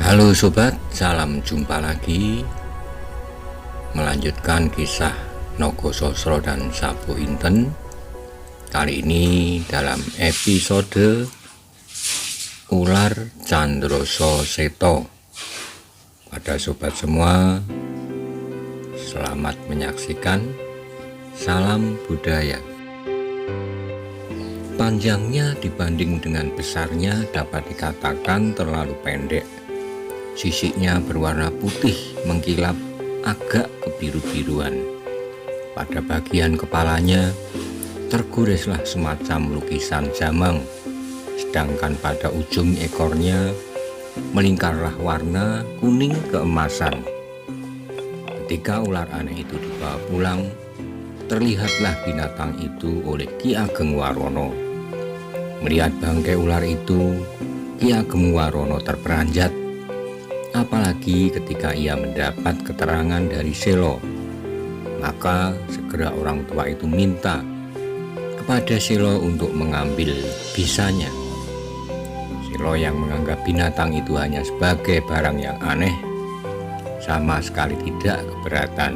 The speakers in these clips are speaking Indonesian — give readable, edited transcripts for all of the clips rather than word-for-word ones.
Halo sobat, salam jumpa lagi. Melanjutkan kisah Nogososro dan Sapu Inten. Kali ini dalam episode Ular Candroso Seto. Pada sobat semua, selamat menyaksikan. Salam budaya. Panjangnya dibanding dengan besarnya dapat dikatakan terlalu pendek. Sisiknya berwarna putih mengkilap agak kebiru-biruan. Pada bagian kepalanya tergoreslah semacam lukisan jamang, sedangkan pada ujung ekornya melingkarlah warna kuning keemasan. Ketika ular aneh itu dibawa pulang, terlihatlah binatang itu oleh Ki Ageng Warono. Melihat bangkai ular itu, Ki Ageng Warono terperanjat. Apalagi ketika ia mendapat keterangan dari Selo, maka segera orang tua itu minta kepada Selo untuk mengambil bisanya. Selo yang menganggap binatang itu hanya sebagai barang yang aneh, sama sekali tidak keberatan.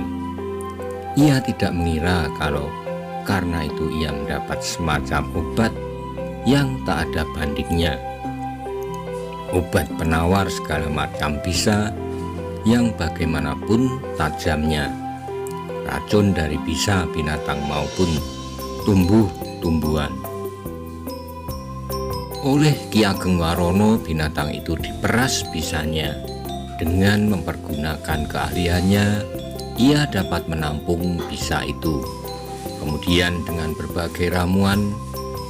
Ia tidak mengira kalau karena itu ia mendapat semacam obat yang tak ada bandingnya. Obat penawar segala macam bisa yang bagaimanapun tajamnya. Racun dari bisa binatang maupun tumbuh-tumbuhan. Oleh Ki Ageng Warono, binatang itu diperas bisanya. Dengan mempergunakan keahliannya, ia dapat menampung bisa itu. Kemudian dengan berbagai ramuan,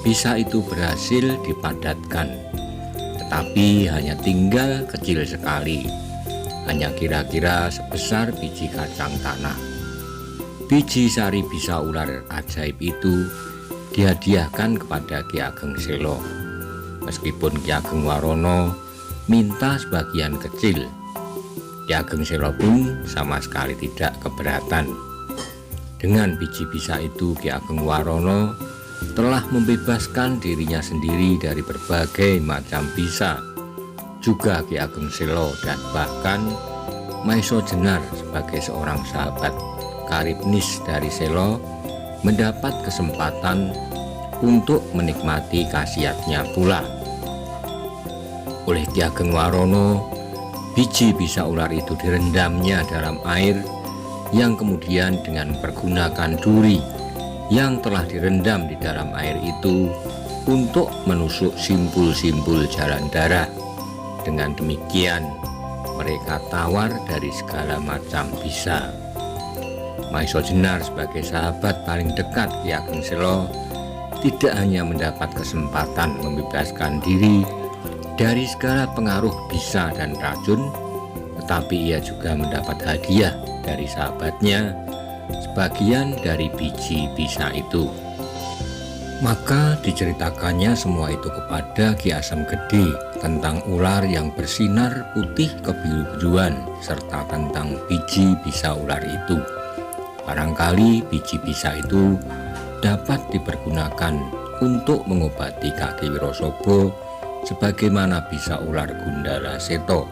bisa itu berhasil dipadatkan. Tetapi hanya tinggal kecil sekali, hanya kira-kira sebesar biji kacang tanah. Biji sari bisa ular ajaib itu dihadiahkan kepada Ki Ageng Selo. Meskipun Ki Ageng Warono minta sebagian kecil, Ki Ageng Selo pun sama sekali tidak keberatan. Dengan biji bisa itu, Ki Ageng Warono telah membebaskan dirinya sendiri dari berbagai macam bisa. Juga Ki Ageng Selo dan bahkan Maiso Jenar sebagai seorang sahabat karibnis dari Selo mendapat kesempatan untuk menikmati khasiatnya pula. Oleh Ki Ageng Warono, biji bisa ular itu direndamnya dalam air yang kemudian dengan mempergunakan duri yang telah direndam di dalam air itu untuk menusuk simpul-simpul jalan darah. Dengan demikian mereka tawar dari segala macam bisa. Maiso Jenar sebagai sahabat paling dekat Ki Ageng Selo tidak hanya mendapat kesempatan membebaskan diri dari segala pengaruh bisa dan racun, tetapi ia juga mendapat hadiah dari sahabatnya sebagian dari biji bisa itu. Maka diceritakannya semua itu kepada Ki Asem Gede tentang ular yang bersinar putih kebiru-biruan serta tentang biji bisa ular itu. Barangkali biji bisa itu dapat dipergunakan untuk mengobati kaki Wirosobo sebagaimana bisa ular Gundala Seto.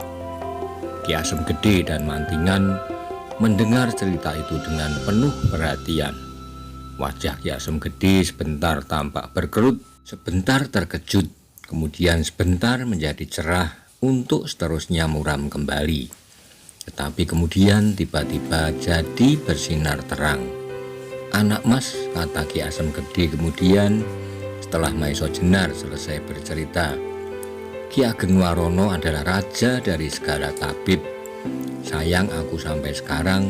Ki Asem Gede dan Mantingan mendengar cerita itu dengan penuh perhatian. Wajah Ki Asem Gede sebentar tampak berkerut, sebentar terkejut, kemudian sebentar menjadi cerah untuk seterusnya muram kembali. Tetapi kemudian tiba-tiba jadi bersinar terang. "Anak mas," kata Ki Asem Gede kemudian setelah Maiso Jenar selesai bercerita, "Ki Ageng Warono adalah raja dari segala tabib. Sayang aku sampai sekarang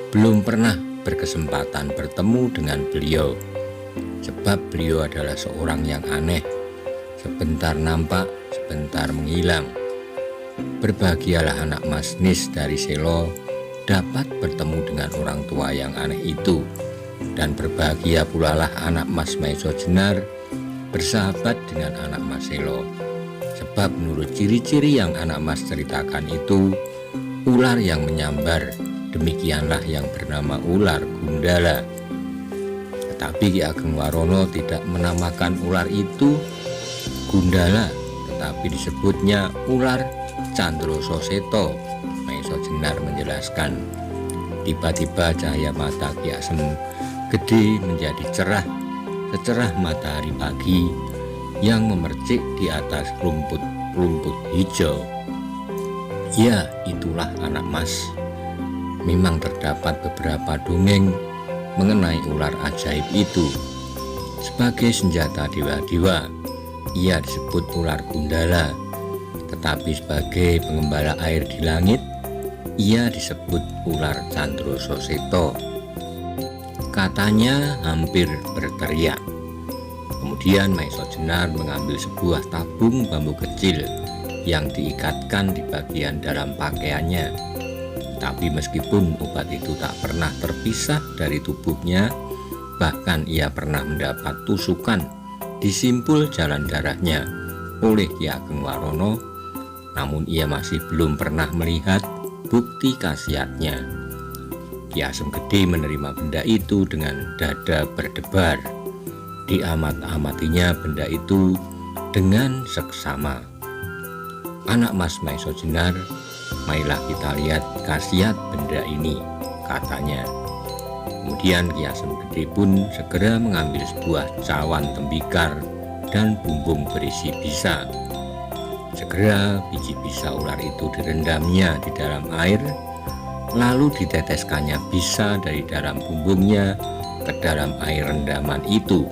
belum pernah berkesempatan bertemu dengan beliau. Sebab beliau adalah seorang yang aneh. Sebentar nampak, sebentar menghilang. Berbahagialah anak Mas Nis dari Selo dapat bertemu dengan orang tua yang aneh itu. Dan berbahagia pula lah anak Mas Maiso Jenar bersahabat dengan anak Mas Selo. Sebab menurut ciri-ciri yang anak Mas ceritakan itu, ular yang menyambar, demikianlah yang bernama ular Gundala." Tetapi Ki Ageng Warono tidak menamakan ular itu Gundala, tetapi disebutnya ular Candroso Seto, Maiso Jenar menjelaskan. Tiba-tiba cahaya mata Ki Asem Gede menjadi cerah, secerah matahari pagi yang memercik di atas rumput hijau. Ya, itulah anak mas. Memang terdapat beberapa dongeng mengenai ular ajaib itu. Sebagai senjata dewa-dewa, ia disebut ular Gundala. Tetapi sebagai pengembala air di langit, ia disebut ular Candroso Seto. Katanya hampir berteriak. Kemudian Maiso Jenar mengambil sebuah tabung bambu kecil yang diikatkan di bagian dalam pakaiannya. Tapi meskipun obat itu tak pernah terpisah dari tubuhnya, bahkan ia pernah mendapat tusukan di simpul jalan darahnya oleh Ki Ageng Warono, namun ia masih belum pernah melihat bukti khasiatnya. Ki Asem Gede menerima benda itu dengan dada berdebar. Diamat-amatinya benda itu dengan seksama. Anak mas Maiso Jenar, marilah kita lihat khasiat benda ini, katanya. Kemudian Ki Asem Gede pun segera mengambil sebuah cawan tembikar dan bumbung berisi bisa. Segera biji bisa ular itu direndamnya di dalam air, lalu diteteskannya bisa dari dalam bumbungnya ke dalam air rendaman itu.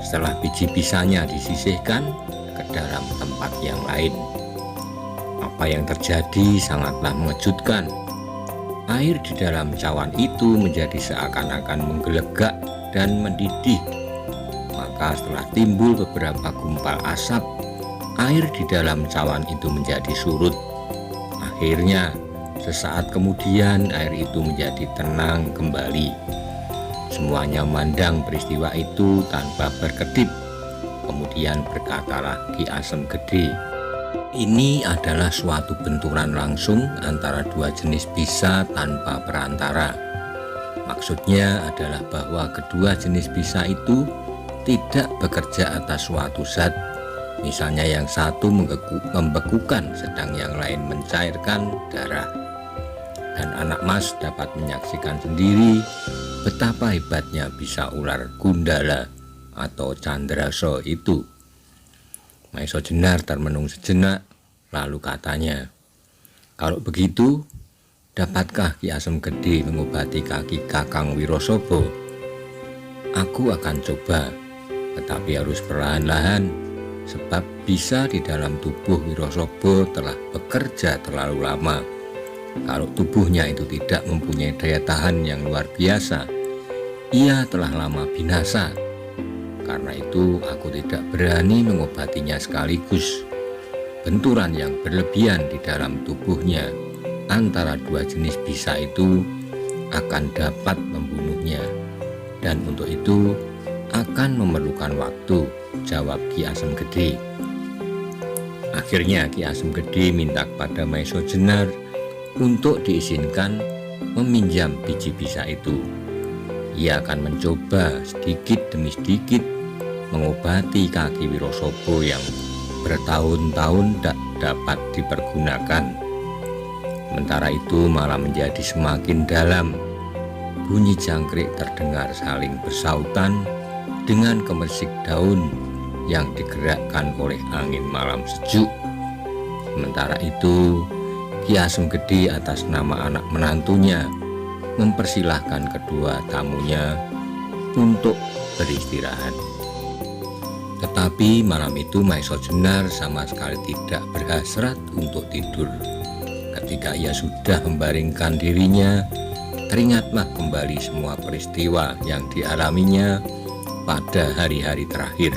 Setelah biji bisanya disisihkan ke dalam tempat yang lain. Apa yang terjadi sangatlah mengejutkan. Air di dalam cawan itu menjadi seakan-akan menggelegak dan mendidih. Maka setelah timbul beberapa gumpal asap, air di dalam cawan itu menjadi surut. Akhirnya, sesaat kemudian air itu menjadi tenang kembali. Semuanya memandang peristiwa itu tanpa berkedip. Kemudian berkatalah Ki Asem Gede, ini adalah suatu benturan langsung antara dua jenis bisa tanpa perantara. Maksudnya adalah bahwa kedua jenis bisa itu tidak bekerja atas suatu zat. Misalnya yang satu membekukan sedang yang lain mencairkan darah. Dan anak mas dapat menyaksikan sendiri betapa hebatnya bisa ular Gundala atau Candroso itu. Maiso Jenar termenung sejenak, lalu katanya, kalau begitu, dapatkah Ki Asem Gede mengobati kaki Kakang Wirosobo? Aku akan coba, tetapi harus perlahan-lahan, sebab bisa di dalam tubuh Wirosobo telah bekerja terlalu lama. Kalau tubuhnya itu tidak mempunyai daya tahan yang luar biasa, ia telah lama binasa. Karena itu aku tidak berani mengobatinya sekaligus. Benturan yang berlebihan di dalam tubuhnya antara dua jenis bisa itu akan dapat membunuhnya. Dan untuk itu akan memerlukan waktu, jawab Ki Asem Gede. Akhirnya Ki Asem Gede minta kepada Maiso Jenar untuk diizinkan meminjam biji bisa itu. Ia akan mencoba sedikit demi sedikit mengobati kaki Wirosobo yang bertahun-tahun tak dapat dipergunakan. Sementara itu malah menjadi semakin dalam. Bunyi jangkrik terdengar saling bersautan dengan gemersik daun yang digerakkan oleh angin malam sejuk. Sementara itu Ki Asem Gede atas nama anak menantunya mempersilahkan kedua tamunya untuk beristirahat. Tetapi malam itu Maiso Jenar sama sekali tidak berhasrat untuk tidur. Ketika ia sudah membaringkan dirinya, teringatlah kembali semua peristiwa yang dialaminya pada hari-hari terakhir.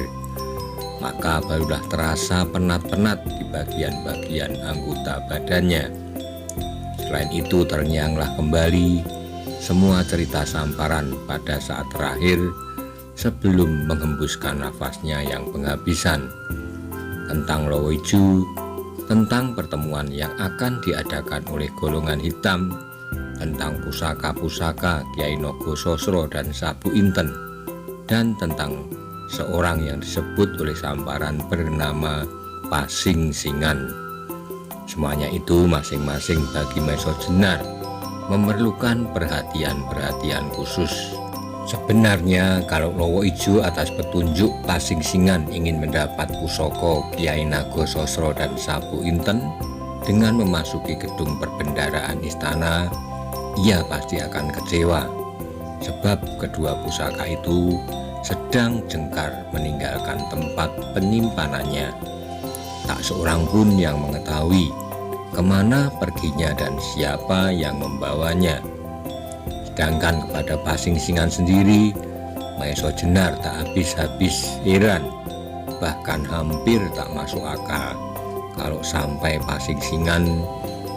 Maka barulah terasa penat-penat di bagian-bagian anggota badannya. Selain itu terngianglah kembali semua cerita Samparan pada saat terakhir sebelum menghembuskan nafasnya yang penghabisan, tentang Loweju, tentang pertemuan yang akan diadakan oleh golongan hitam, tentang pusaka-pusaka Kiai Nogososro dan Sabu Inten, dan tentang seorang yang disebut oleh Samparan bernama Pasing Singan. Semuanya itu masing-masing bagi Maiso Jenar memerlukan perhatian-perhatian khusus. Sebenarnya kalau Lowo Ijo atas petunjuk Pasingsingan ingin mendapat pusaka Kyai Naga Sosro dan Sapu Inten dengan memasuki gedung perbendaharaan istana, ia pasti akan kecewa, sebab kedua pusaka itu sedang jengkar meninggalkan tempat penyimpanannya. Tak seorang pun yang mengetahui kemana perginya dan siapa yang membawanya. Sedangkan kepada Pasingsingan sendiri, Maiso Jenar tak habis-habis heran, bahkan hampir tak masuk akal kalau sampai Pasingsingan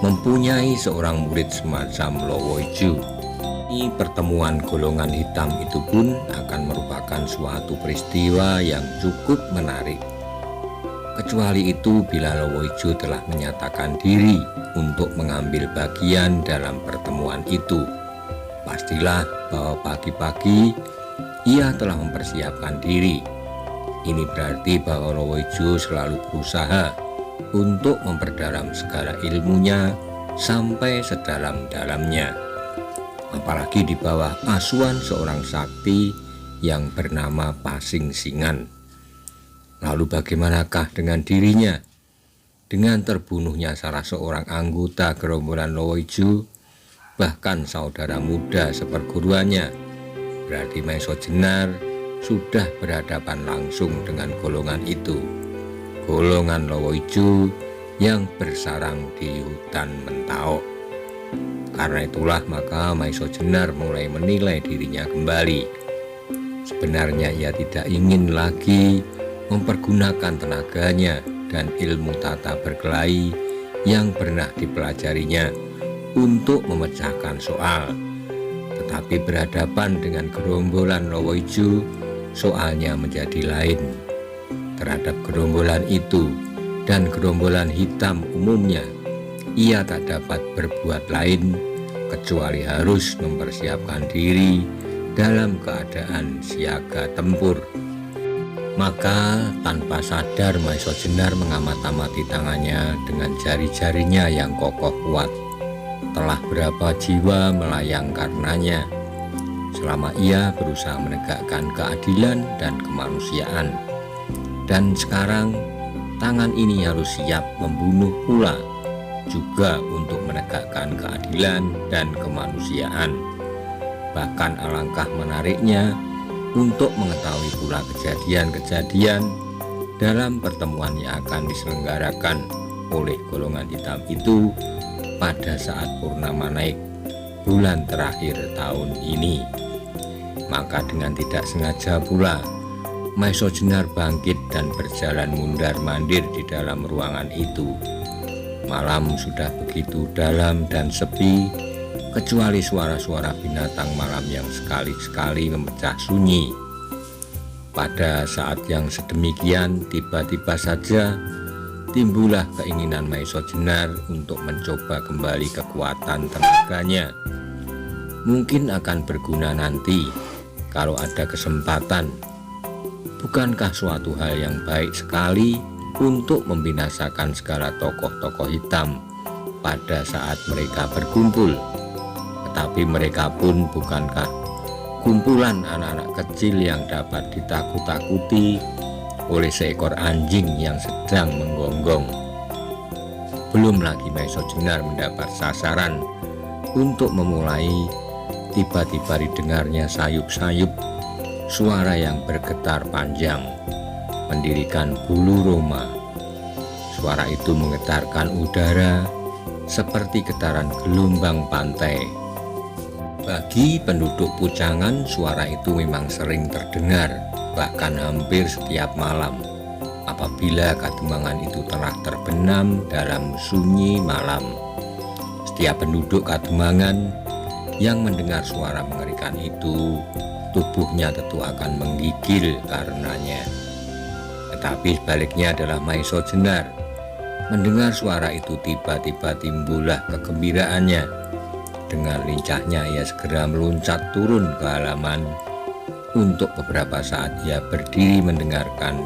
mempunyai seorang murid semacam Lowo Ijo. Pertemuan golongan hitam itu pun akan merupakan suatu peristiwa yang cukup menarik. Kecuali itu bila Lowo Ijo telah menyatakan diri untuk mengambil bagian dalam pertemuan itu. Pastilah bahwa pagi-pagi ia telah mempersiapkan diri. Ini berarti bahwa Lowo Ijo selalu berusaha untuk memperdalam segala ilmunya sampai sedalam-dalamnya. Apalagi di bawah asuhan seorang sakti yang bernama Pasingsingan. Lalu bagaimanakah dengan dirinya? Dengan terbunuhnya salah seorang anggota gerombolan Lowo Ijo, bahkan saudara muda seperguruannya, berarti Maiso Jenar sudah berhadapan langsung dengan golongan itu, golongan Lowo Ijo yang bersarang di hutan Mentawok. Karena itulah maka Maiso Jenar mulai menilai dirinya kembali. Sebenarnya ia tidak ingin lagi mempergunakan tenaganya dan ilmu tata berkelahi yang pernah dipelajarinya untuk memecahkan soal. Tetapi berhadapan dengan gerombolan Lowo Ijo, soalnya menjadi lain. Terhadap gerombolan itu dan gerombolan hitam umumnya, ia tak dapat berbuat lain kecuali harus mempersiapkan diri dalam keadaan siaga tempur. Maka tanpa sadar Maiso Jenar mengamat-amati tangannya dengan jari-jarinya yang kokoh kuat. Telah berapa jiwa melayang karenanya selama ia berusaha menegakkan keadilan dan kemanusiaan. Dan sekarang tangan ini harus siap membunuh pula, juga untuk menegakkan keadilan dan kemanusiaan. Bahkan alangkah menariknya untuk mengetahui pula kejadian-kejadian dalam pertemuan yang akan diselenggarakan oleh golongan hitam itu pada saat purnama naik bulan terakhir tahun ini. Maka dengan tidak sengaja pula Maiso Jenar bangkit dan berjalan mundar-mandir di dalam ruangan itu. Malam sudah begitu dalam dan sepi, kecuali suara-suara binatang malam yang sekali-sekali memecah sunyi. Pada saat yang sedemikian, tiba-tiba saja timbullah keinginan Maiso Jenar untuk mencoba kembali kekuatan tenaganya. Mungkin akan berguna nanti kalau ada kesempatan. Bukankah suatu hal yang baik sekali untuk membinasakan segala tokoh-tokoh hitam pada saat mereka berkumpul? Tetapi mereka pun bukankah kumpulan anak-anak kecil yang dapat ditakut-takuti oleh seekor anjing yang sedang menggonggong? Belum lagi Maiso Jenar mendapat sasaran untuk memulai, tiba-tiba didengarnya sayup-sayup suara yang bergetar panjang, mendirikan bulu roma. Suara itu menggetarkan udara seperti getaran gelombang pantai. Bagi penduduk Pucangan, suara itu memang sering terdengar, bahkan hampir setiap malam. Apabila Kademangan itu telah terbenam dalam sunyi malam, setiap penduduk Kademangan yang mendengar suara mengerikan itu, tubuhnya tentu akan menggigil karenanya. Tetapi sebaliknya adalah Maiso Jenar. Mendengar suara itu tiba-tiba timbullah kegembiraannya. Dengan lincahnya ia segera meluncat turun ke halaman. Untuk beberapa saat ia berdiri mendengarkan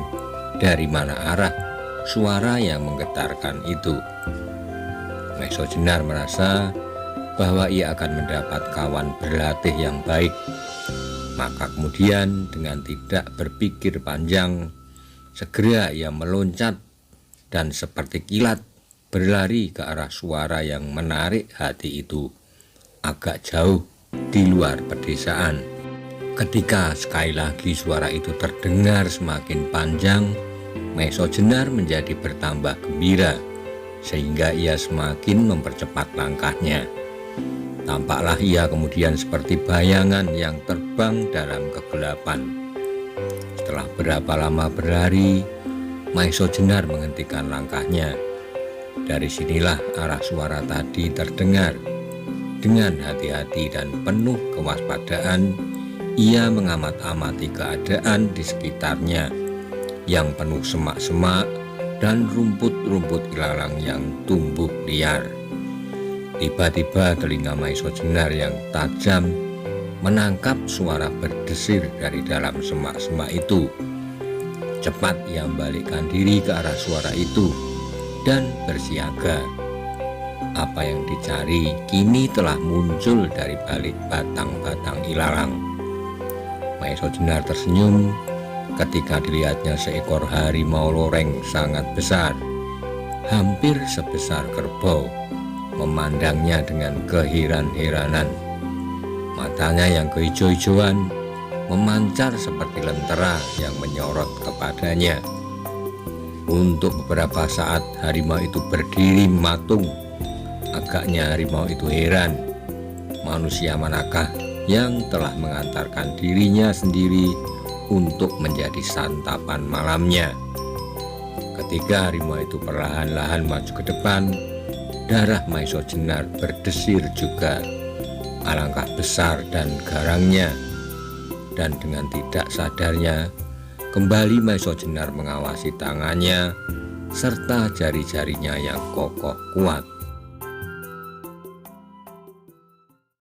dari mana arah suara yang menggetarkan itu. Maiso Jenar merasa bahwa ia akan mendapat kawan berlatih yang baik. Maka kemudian dengan tidak berpikir panjang, segera ia meloncat dan seperti kilat berlari ke arah suara yang menarik hati itu, agak jauh di luar pedesaan. Ketika sekali lagi suara itu terdengar semakin panjang, Maiso Jenar menjadi bertambah gembira, sehingga ia semakin mempercepat langkahnya. Tampaklah ia kemudian seperti bayangan yang terbang dalam kegelapan. Setelah berapa lama berlari, Maiso Jenar menghentikan langkahnya. Dari sinilah arah suara tadi terdengar. Dengan hati-hati dan penuh kewaspadaan, ia mengamat-amati keadaan di sekitarnya yang penuh semak-semak dan rumput-rumput ilalang yang tumbuh liar. Tiba-tiba telinga Maiso Jenar yang tajam menangkap suara berdesir dari dalam semak-semak itu. Cepat ia membalikkan diri ke arah suara itu dan bersiaga. Apa yang dicari kini telah muncul dari balik batang-batang ilalang. Maiso Jenar tersenyum ketika dilihatnya seekor harimau loreng sangat besar, hampir sebesar kerbau, memandangnya dengan keheran-heranan. Matanya yang kehijau-hijauan memancar seperti lentera yang menyorot kepadanya. Untuk beberapa saat harimau itu berdiri mematung. Agaknya harimau itu heran, manusia manakah yang telah mengantarkan dirinya sendiri untuk menjadi santapan malamnya. Ketika harimau itu perlahan-lahan maju ke depan, darah Maiso Jenar berdesir juga, alangkah besar dan garangnya. Dan dengan tidak sadarnya, kembali Maiso Jenar mengawasi tangannya serta jari-jarinya yang kokoh kuat.